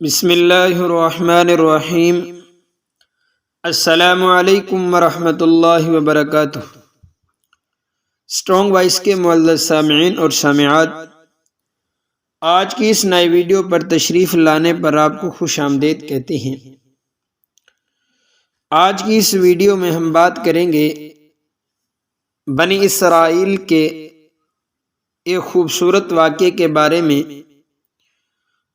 بسم اللہ الرحمن الرحیم۔ السلام علیکم ورحمۃ اللہ وبرکاتہ۔ اسٹرانگ وائس کے معزز سامعین اور سامعات، آج کی اس نئی ویڈیو پر تشریف لانے پر آپ کو خوش آمدید کہتے ہیں۔ آج کی اس ویڈیو میں ہم بات کریں گے بنی اسرائیل کے ایک خوبصورت واقعے کے بارے میں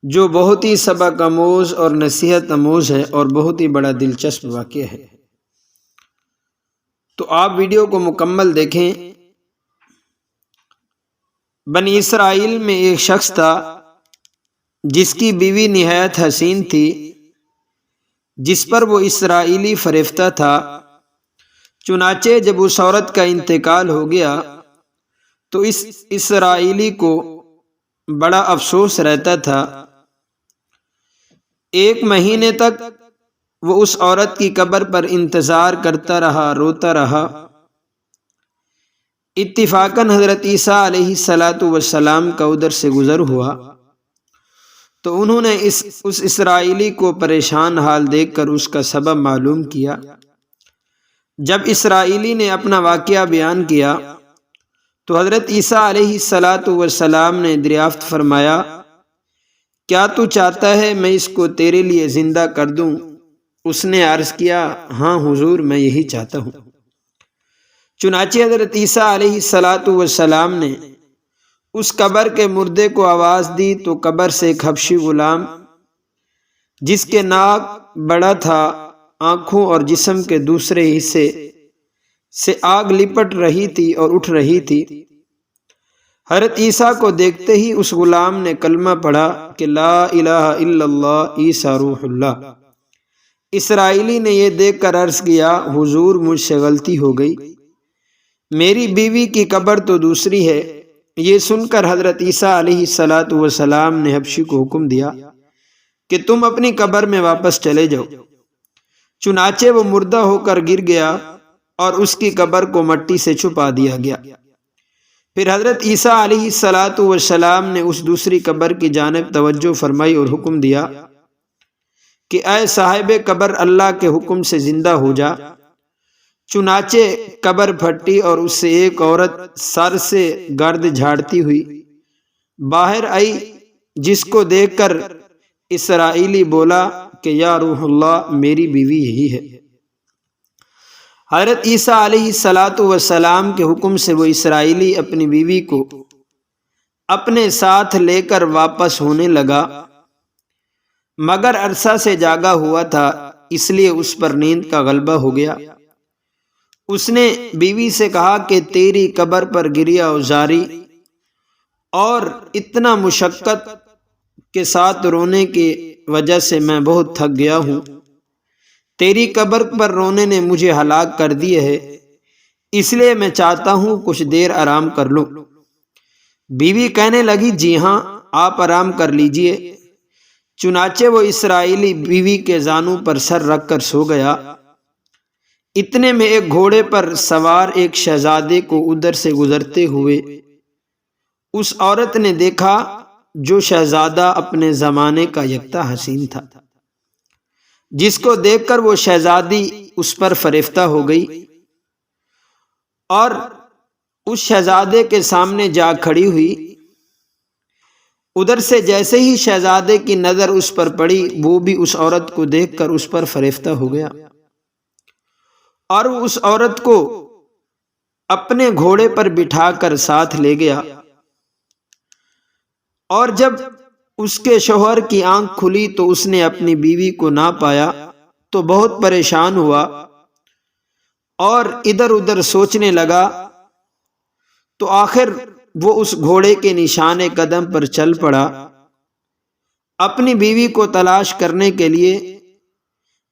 جو بہت ہی سبق آموز اور نصیحت آموز ہے اور بہت ہی بڑا دلچسپ واقعہ ہے، تو آپ ویڈیو کو مکمل دیکھیں۔ بنی اسرائیل میں ایک شخص تھا جس کی بیوی نہایت حسین تھی، جس پر وہ اسرائیلی فریفتہ تھا۔ چنانچہ جب اس عورت کا انتقال ہو گیا تو اس اسرائیلی کو بڑا افسوس رہتا تھا۔ ایک مہینے تک وہ اس عورت کی قبر پر انتظار کرتا رہا، روتا رہا۔ اتفاقاً حضرت عیسیٰ علیہ السلام کا ادھر سے گزر ہوا تو انہوں نے اس اسرائیلی کو پریشان حال دیکھ کر اس کا سبب معلوم کیا۔ جب اسرائیلی نے اپنا واقعہ بیان کیا تو حضرت عیسیٰ علیہ السلام نے دریافت فرمایا، کیا تو چاہتا ہے میں اس کو تیرے لیے زندہ کر دوں؟ اس نے عرض کیا، ہاں حضور، میں یہی چاہتا ہوں۔ چنانچہ حضرت عیسیٰ علیہ السلام نے اس قبر کے مردے کو آواز دی تو قبر سے ایک حبشی غلام جس کے ناک بڑا تھا، آنکھوں اور جسم کے دوسرے حصے سے آگ لپٹ رہی تھی اور اٹھ رہی تھی۔ حضرت عیسیٰ کو دیکھتے ہی اس غلام نے کلمہ پڑھا کہ لا الہ الا اللہ عیسیٰ روح اللہ۔ اسرائیلی نے یہ دیکھ کر عرض کیا، حضور مجھ سے غلطی ہو گئی، میری بیوی کی قبر تو دوسری ہے۔ یہ سن کر حضرت عیسیٰ علیہ السلام نے حبشی کو حکم دیا کہ تم اپنی قبر میں واپس چلے جاؤ۔ چنانچہ وہ مردہ ہو کر گر گیا اور اس کی قبر کو مٹی سے چھپا دیا گیا۔ پھر حضرت عیسیٰ علیہ السلام نے اس دوسری قبر کی جانب توجہ فرمائی اور حکم دیا کہ اے صاحب قبر، اللہ کے حکم سے زندہ ہو جا۔ چنانچہ قبر پھٹی اور اس سے ایک عورت سر سے گرد جھاڑتی ہوئی باہر آئی، جس کو دیکھ کر اسرائیلی بولا کہ یا روح اللہ، میری بیوی یہی ہے۔ حضرت عیسیٰ علیہ السلام کے حکم سے وہ اسرائیلی اپنی بیوی کو اپنے ساتھ لے کر واپس ہونے لگا، مگر عرصہ سے جاگا ہوا تھا، اس لیے اس پر نیند کا غلبہ ہو گیا۔ اس نے بیوی سے کہا کہ تیری قبر پر گریہ وزاری اور اتنا مشقت کے ساتھ رونے کی وجہ سے میں بہت تھک گیا ہوں۔ تیری قبر پر رونے نے مجھے ہلاک کر دیے ہے، اس لیے میں چاہتا ہوں کچھ دیر آرام کر لوں۔ بیوی کہنے لگی، جی ہاں، آپ آرام کر لیجئے۔ چنانچہ وہ اسرائیلی بیوی کے زانوں پر سر رکھ کر سو گیا۔ اتنے میں ایک گھوڑے پر سوار ایک شہزادے کو ادھر سے گزرتے ہوئے اس عورت نے دیکھا جو شہزادہ اپنے زمانے کا یکتا حسین تھا، جس کو دیکھ کر وہ شہزادی اس پر فریفتہ ہو گئی اور اس شہزادے کے سامنے جا کھڑی ہوئی۔ ادھر سے جیسے ہی شہزادے کی نظر اس پر پڑی، وہ بھی اس عورت کو دیکھ کر اس پر فریفتہ ہو گیا اور وہ اس عورت کو اپنے گھوڑے پر بٹھا کر ساتھ لے گیا۔ اور جب اس کے شوہر کی آنکھ کھلی تو اس نے اپنی بیوی کو نہ پایا تو بہت پریشان ہوا اور ادھر ادھر سوچنے لگا، تو آخر وہ اس گھوڑے کے نشان قدم پر چل پڑا اپنی بیوی کو تلاش کرنے کے لیے۔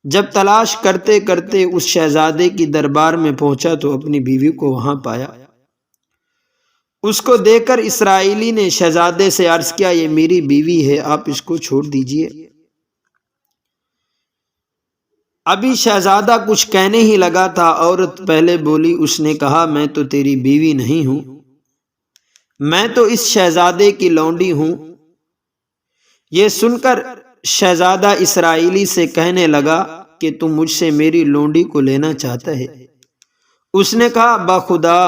جب تلاش کرتے کرتے اس شہزادے کی دربار میں پہنچا تو اپنی بیوی کو وہاں پایا۔ اس کو دیکھ کر اسرائیلی نے شہزادے سے عرض کیا، یہ میری بیوی ہے، آپ اس کو چھوڑ دیجئے۔ ابھی شہزادہ کچھ کہنے ہی لگا تھا، عورت پہلے بولی، اس نے کہا، میں تو تیری بیوی نہیں ہوں، میں تو اس شہزادے کی لونڈی ہوں۔ یہ سن کر شہزادہ اسرائیلی سے کہنے لگا کہ تم مجھ سے میری لونڈی کو لینا چاہتا ہے؟ اس نے کہا بخدا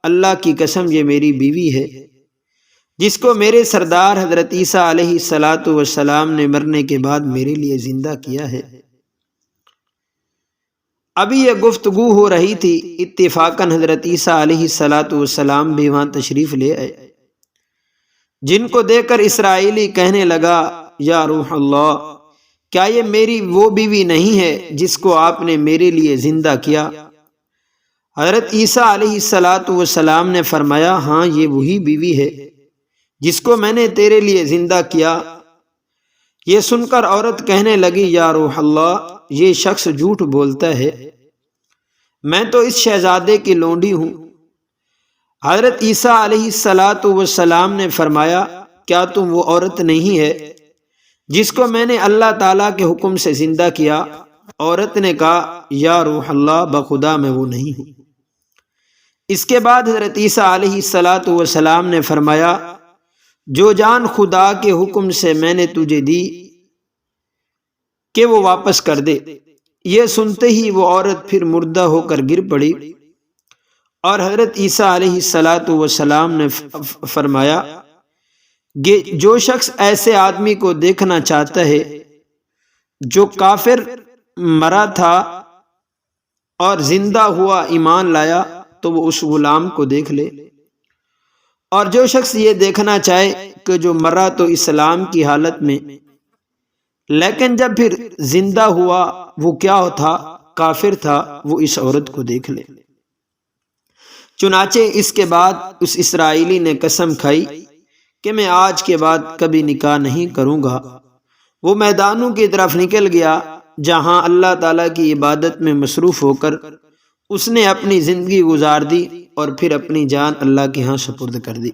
اللہ کی قسم یہ میری بیوی ہے جس کو میرے سردار حضرت عیسیٰ علیہ السلام نے مرنے کے بعد میرے لیے زندہ کیا ہے۔ ابھی یہ گفتگو ہو رہی تھی، اتفاقاً حضرت عیسیٰ علیہ السلام بھی وہاں تشریف لے آئے، جن کو دیکھ کر اسرائیلی کہنے لگا یا روح اللہ، کیا یہ میری وہ بیوی نہیں ہے جس کو آپ نے میرے لیے زندہ کیا؟ حضرت عیسیٰ علیہ السلام نے فرمایا ہاں یہ وہی بیوی ہے جس کو میں نے تیرے لیے زندہ کیا۔ یہ سن کر عورت کہنے لگی یا روح اللہ، یہ شخص جھوٹ بولتا ہے، میں تو اس شہزادے کی لونڈی ہوں۔ حضرت عیسیٰ علیہ السلام نے فرمایا کیا تم وہ عورت نہیں ہے جس کو میں نے اللہ تعالیٰ کے حکم سے زندہ کیا؟ عورت نے کہا یا روح اللہ، بخدا میں وہ نہیں ہوں۔ اس کے بعد حضرت عیسیٰ علیہ السلام نے فرمایا جو جان خدا کے حکم سے میں نے تجھے دی کہ وہ واپس کر دے۔ یہ سنتے ہی وہ عورت پھر مردہ ہو کر گر پڑی، اور حضرت عیسیٰ علیہ السلام نے فرمایا جو شخص ایسے آدمی کو دیکھنا چاہتا ہے جو کافر مرا تھا اور زندہ ہوا ایمان لایا تو وہ اس غلام کو دیکھ لے، اور جو شخص یہ دیکھنا چاہے کہ جو مرا تو اسلام کی حالت میں لیکن جب پھر زندہ ہوا وہ کیا تھا؟ کافر تھا، وہ اس عورت کو دیکھ لے۔ چنانچہ اس کے بعد اس اسرائیلی نے قسم کھائی کہ میں آج کے بعد کبھی نکاح نہیں کروں گا۔ وہ میدانوں کی طرف نکل گیا جہاں اللہ تعالیٰ کی عبادت میں مصروف ہو کر اس نے اپنی زندگی گزار دی اور پھر اپنی جان اللہ کے ہاں سپرد کر دی۔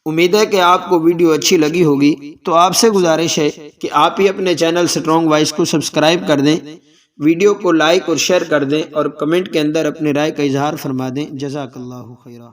امید ہے کہ آپ کو ویڈیو اچھی لگی ہوگی، تو آپ سے گزارش ہے کہ آپ ہی اپنے چینل سٹرونگ وائس کو سبسکرائب کر دیں، ویڈیو کو لائک اور شیئر کر دیں، اور کمنٹ کے اندر اپنی رائے کا اظہار فرما دیں۔ جزاک اللہ خیرہ۔